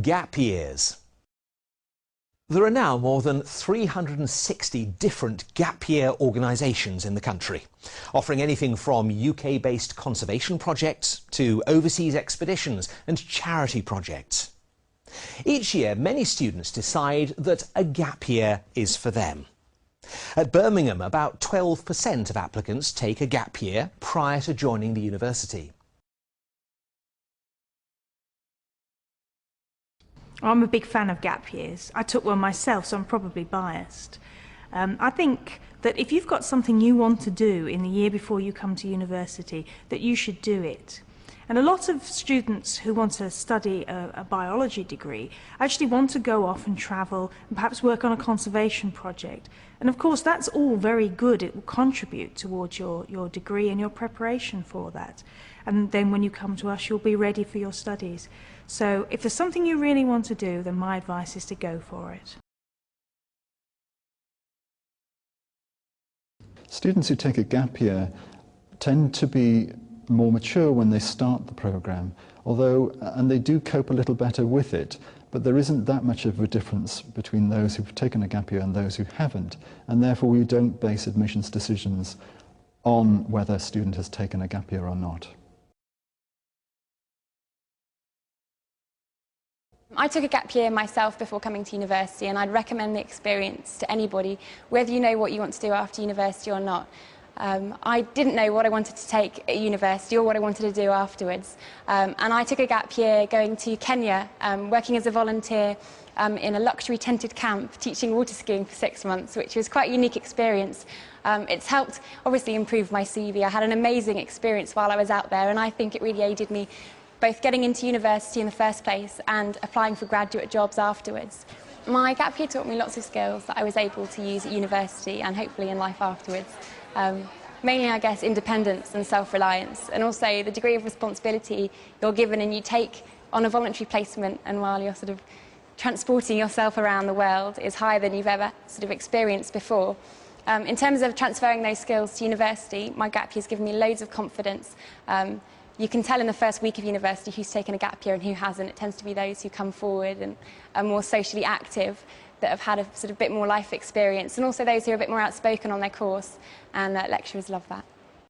Gap years. There are now more than 360 different gap year organisations in the country, offering anything from UK-based conservation projects to overseas expeditions and charity projects. Each year, many students decide that a gap year is for them. At Birmingham, about 12% of applicants take a gap year prior to joining the university. I'm a big fan of gap years. I took one myself, so I'm probably biased. I think that if you've got something you want to do in the year before you come to university, that you should do it. And a lot of students who want to study a biology degree actually want to go off and travel and perhaps work on a conservation project. And of course that's all very good. It will contribute towards your degree and your preparation for that. And then when you come to us, you'll be ready for your studies. So if there's something you really want to do, then my advice is to go for it. Students who take a gap year tend to be more mature when they start the programme, and they do cope a little better with it, but there isn't that much of a difference between those who've taken a gap year and those who haven't, and therefore we don't base admissions decisions on whether a student has taken a gap year or not. I took a gap year myself before coming to university, and I'd recommend the experience to anybody, whether you know what you want to do after university or not. I didn't know what I wanted to take at university or what I wanted to do afterwards, and I took a gap year going to Kenya, working as a volunteer in a luxury tented camp teaching water skiing for 6 months, which was quite a unique experience. It's helped obviously improve my CV. I had an amazing experience while I was out there, and I think it really aided me both getting into university in the first place and applying for graduate jobs afterwards. My gap year taught me lots of skills that I was able to use at university and hopefully in life afterwards. Mainly, I guess, independence and self-reliance, and also the degree of responsibility you're given and you take on a voluntary placement, and while you're sort of transporting yourself around the world, is higher than you've ever sort of experienced before. In terms of transferring those skills to university, my gap year has given me loads of confidence. You can tell in the first week of university who's taken a gap year and who hasn't. It tends to be those who come forward and are more socially active, that have had a sort of bit more life experience, and also those who are a bit more outspoken on their course, and lecturers love that.